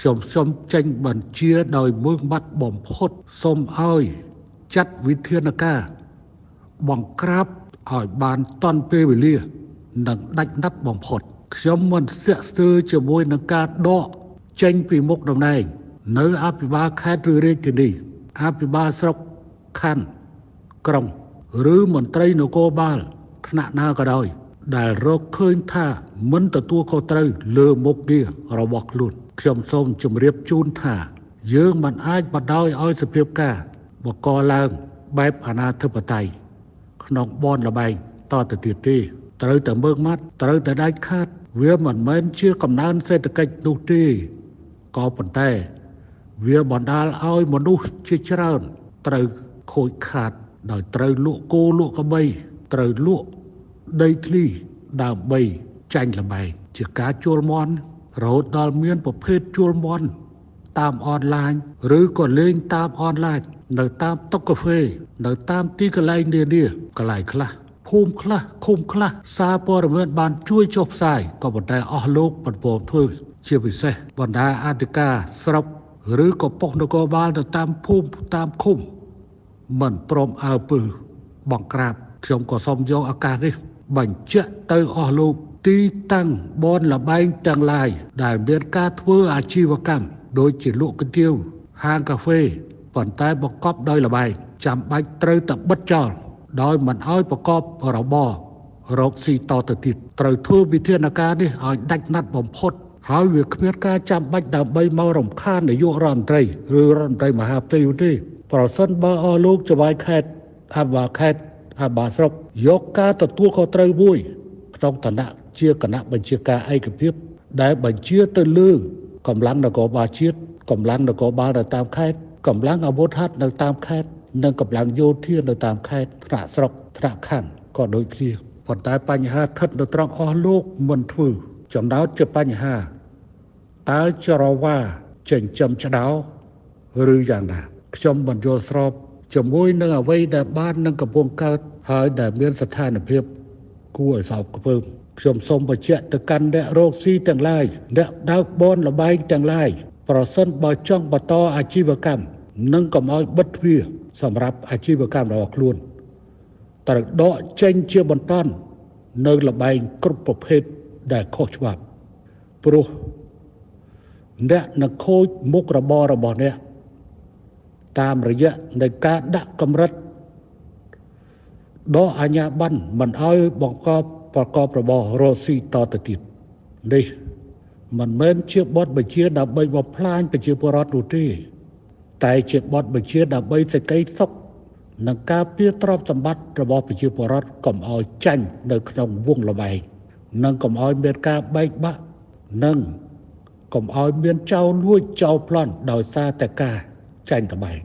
ខ្ញុំសូមចេញបញ្ជាដោយមើងបាត់បំផុតសូមឲ្យចាត់វិធានការបង្ក្រាបឲ្យបានទាន់ពេលវេលានិងដាច់ណាត់បំផុតខ្ញុំមិនស្ទាក់ស្ទើរជាមួយនឹងការដកចេញពីមុខតំណែងនៅអភិបាលខេត្តឬរាជធានីអភិបាលស្រុកខណ្ឌក្រុងឬមន្ត្រីនគរបាលថ្នាក់ណាក៏ដោយដែលរកឃើញថាមិនទទួលខុសត្រូវលើមុខងាររបស់ខ្លួនខ្ញុំសូមជម្រាបជូនថាយើងមិនអាចបណ្ដោយឲ្យសភាពការបង្កឡើងបែបអនាធិបតេយ្យក្នុងបនលបែងតទៅទៀតទេត្រូវតែមើងម៉ាត់ត្រូវតែដាច់ខាតវាមិនមែនជាកំណើនសេដ្ឋកិច្ចនោះទេក៏ប៉ុន្តែវាបណ្ដាលឲ្យមនុស្សជាច្រើនត្រូវខូចខាតដោយត្រូវលក់គោលក់ក្របីត្រូវលក់ដីធ្លីដើម្បីចាញ់លបែងជាការជួលមន់រហូតដល់មានប្រភេទជួលមន់តាមអនឡាញឬក៏លេងតាមអនឡាញនៅតាមតុកាហ្វេនៅតាមទីកន្លែងនានាកន្លែងខ្លះភូមិខ្លះឃុំខ្លះសារព័ត៌មានបានជួយចុះផ្សាយក៏ប៉ុន្តែអស់លោកបន្តធ្វើជាពិសេសបណ្ដាអធិការស្រុកឬក៏ប៉ុស្តិ៍នគរបាលនៅតាមភូមិតាមឃុំមិនព្រមអើពើបង្ក្រាបខ្ញុំក៏សូមយកឱកាសនេះបញ្ជាក់ទៅអស់លោកទីតាំងបនលបែងទាំងឡាយដែលមានការធ្វើអាជីវកម្មដូចជាលក់គុយទាវហាងកាហ្វេប៉ុន្តែបង្កប់ដោយលបែងចាំបាច់ត្រូវតែបិទចោលដោយមិនឲ្យប្រកបរបររកស៊ីតទៅទៀតត្រូវធ្វើវិធានការនេះឲ្យដាច់ណាត់បំផុតហើយវាគ្មានការចាំបាច់ដើម្បីមករំខាននាយករដ្ឋមន្ត្រីឬរដ្ឋមន្ត្រីមហាផ្ទៃទេប្រសិនបើអស់លោកចវាយខេត្តអភិបាលខេត្តអភិបាលស្រុកយកការទទួលខុសត្រូវមួយក្នុងឋានៈជាគណៈបញ្ជាការឯកភាពដែលបញ្ជាទៅលើកម្លាំងនគរបាលជាតិកម្លាំងនគរបាលនៅតាមខេត្តកម្លាំងអាវុធហត្ថនៅតាមខេត្តនិងកម្លាំងយោធានៅតាមខេត្តថ្នាក់ស្រុកថ្នាក់ខណ្ឌក៏ដូចគ្នាប៉ុន្តែបញ្ហាស្ថិតនៅត្រង់អស់លោកមិនធ្វើចំណោទជាបញ្ហាតើចរវាចិញ្ចឹមឆ្ដោឬយ៉ាងណាខ្ញុំមិនយល់ស្របជាមួយនឹងអ្វីដែលបាននឹងកំពុងកើតហើយដែលមានស្ថានភាពគួរឲ្យសោកខ្ពើមខ្ញុំសូមបញ្ជាក់ទៅកាន់អ្នករកស៊ីទាំងឡាយអ្នកដើរបនលបែងទាំងឡាយប្រសិនបើចង់បន្តអាជីវកម្មនិងកុំឲ្យបិទទ្វារសម្រាប់អាជីវកម្មរបស់ខ្លួនត្រូវដកចេញជាបន្តនៅលបែងគ្រប់ប្រភេទដែលខុសច្បាប់ព្រោះអ្នកនឹងខូចមុខរបររបស់អ្នកតាមរយៈនៃការដាក់កម្រិតដកអាជ្ញាប័ណ្ណមិនឲ្យបង្កប់ប្រកបរបររកស៊ីតទៅទៀតនេះមិនមែនជាបទបញ្ជាដើម្បីបំផ្លាញប្រជាពលរដ្ឋនោះទេតែជាបទបញ្ជាដើម្បីសេចក្តីសុខនិងការពារទ្រព្យសម្បត្តិរបស់ប្រជាពលរដ្ឋកុំឲ្យចាញ់នៅក្នុងវងល្បែងនិងកុំឲ្យមានការបែកបាក់និងកុំឲ្យមានចោរលួចចោរប្លន់ដោយសារតែការចាញ់ល្បែង